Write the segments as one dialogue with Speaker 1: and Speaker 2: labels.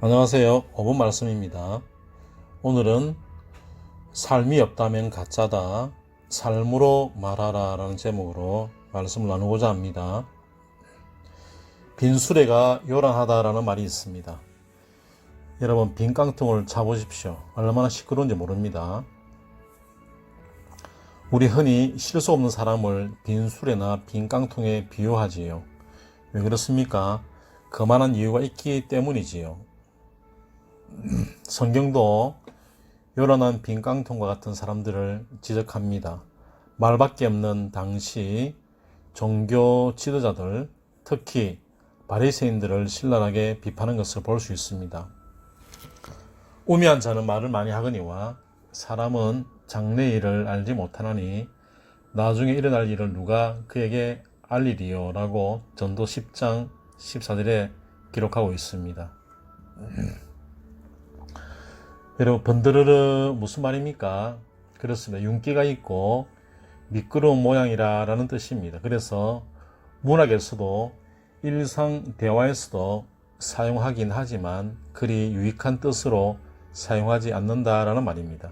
Speaker 1: 안녕하세요. 5분 말씀입니다. 오늘은 삶이 없다면 가짜다. 삶으로 말하라 라는 제목으로 말씀을 나누고자 합니다. 빈 수레가 요란하다 라는 말이 있습니다. 여러분, 빈 깡통을 차보십시오. 얼마나 시끄러운지 모릅니다. 우리 흔히 실수 없는 사람을 빈 수레나 빈 깡통에 비유하지요. 왜 그렇습니까? 그만한 이유가 있기 때문이지요. 성경도 요란한 빈 깡통과 같은 사람들을 지적합니다. 말밖에 없는 당시 종교 지도자들, 특히 바리새인들을 신랄하게 비판한 것을 볼 수 있습니다. 우매한 자는 말을 많이 하거니와 사람은 장래 일을 알지 못하나니 나중에 일어날 일을 누가 그에게 알리리요 라고 전도 10장 14절에 기록하고 있습니다. 여러분, 번드르르 무슨 말입니까? 그렇습니다. 윤기가 있고 미끄러운 모양이라 라는 뜻입니다. 그래서 문학에서도 일상 대화에서도 사용하긴 하지만 그리 유익한 뜻으로 사용하지 않는다라는 말입니다.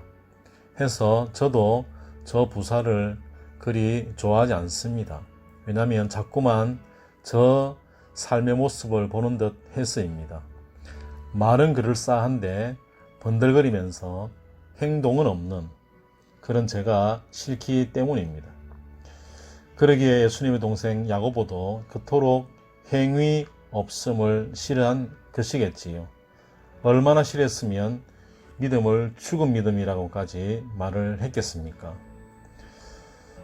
Speaker 1: 해서 저도 저 부사를 그리 좋아하지 않습니다. 왜냐하면 자꾸만 저 삶의 모습을 보는 듯 해서입니다. 말은 그럴싸한데 번들거리면서 행동은 없는 그런 제가 싫기 때문입니다. 그러기에 예수님의 동생 야고보도 그토록 행위 없음을 싫어한 것이겠지요. 얼마나 싫었으면 믿음을 죽은 믿음이라고까지 말을 했겠습니까?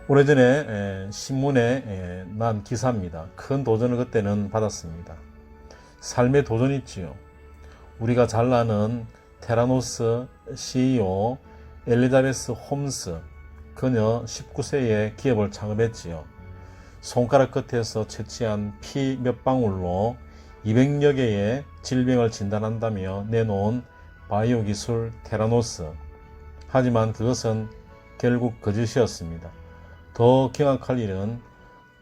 Speaker 1: 오래전에 신문에 난 기사입니다. 큰 도전을 그때는 받았습니다. 삶의 도전이 있지요. 우리가 잘 아는 테라노스 CEO 엘리자베스 홈스, 그녀 19세에 기업을 창업했지요. 손가락 끝에서 채취한 피 몇 방울로 200여 개의 질병을 진단한다며 내놓은 바이오 기술 테라노스. 하지만 그것은 결국 거짓이었습니다. 더 경악할 일은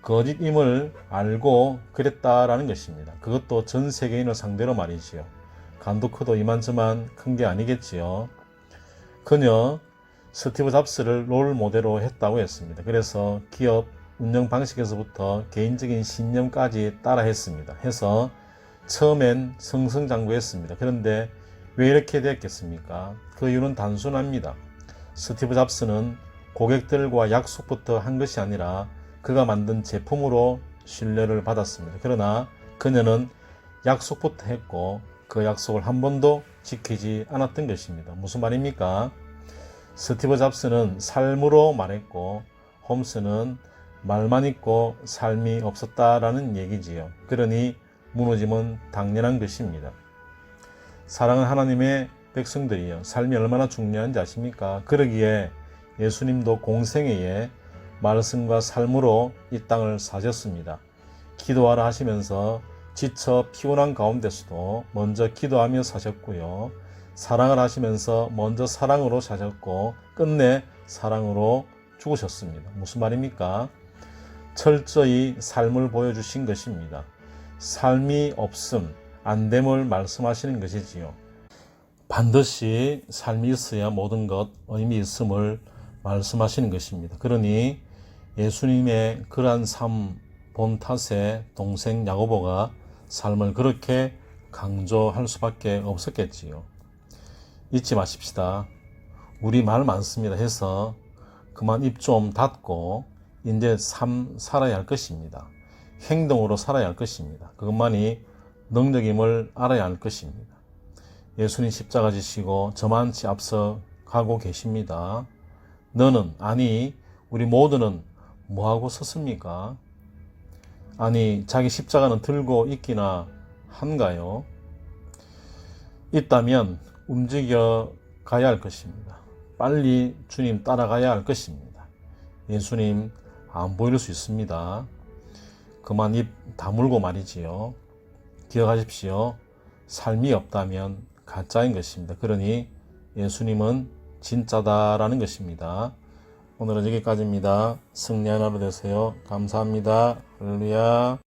Speaker 1: 거짓임을 알고 그랬다라는 것입니다. 그것도 전 세계인을 상대로 말이지요. 간도 크도 이만저만 큰 게 아니겠지요. 그녀 스티브 잡스를 롤 모델로 했다고 했습니다. 그래서 기업 운영 방식에서부터 개인적인 신념까지 따라 했습니다. 해서 처음엔 승승장구했습니다. 그런데 왜 이렇게 됐겠습니까? 그 이유는 단순합니다. 스티브 잡스는 고객들과 약속부터 한 것이 아니라 그가 만든 제품으로 신뢰를 받았습니다. 그러나 그녀는 약속부터 했고 그 약속을 한 번도 지키지 않았던 것입니다. 무슨 말입니까? 스티브 잡스는 삶으로 말했고 홈스는 말만 있고 삶이 없었다라는 얘기지요. 그러니 무너짐은 당연한 것입니다. 사랑하는 하나님의 백성들이여, 삶이 얼마나 중요한지 아십니까? 그러기에 예수님도 공생애에 말씀과 삶으로 이 땅을 사셨습니다. 기도하라 하시면서 지쳐 피곤한 가운데서도 먼저 기도하며 사셨고요. 사랑을 하시면서 먼저 사랑으로 사셨고 끝내 사랑으로 죽으셨습니다. 무슨 말입니까? 철저히 삶을 보여주신 것입니다. 삶이 없음, 안됨을 말씀하시는 것이지요. 반드시 삶이 있어야 모든 것 의미 있음을 말씀하시는 것입니다. 그러니 예수님의 그러한 삶 본 탓에 동생 야고보가 삶을 그렇게 강조할 수밖에 없었겠지요. 잊지 마십시다. 우리 말 많습니다 해서 그만 입 좀 닫고 이제 삶 살아야 할 것입니다. 행동으로 살아야 할 것입니다. 그것만이 능력임을 알아야 할 것입니다. 예수님 십자가 지시고 저만치 앞서 가고 계십니다. 너는, 아니 우리 모두는 뭐하고 섰습니까? 아니 자기 십자가는 들고 있기나 한가요? 있다면 움직여 가야 할 것입니다. 빨리 주님 따라가야 할 것입니다. 예수님 안 보일 수 있습니다. 그만 입 다물고 말이지요. 기억하십시오. 삶이 없다면 가짜인 것입니다. 그러니 예수님은 진짜다라는 것입니다. 오늘은 여기까지입니다. 승리한 하루 되세요. 감사합니다. 할렐루야.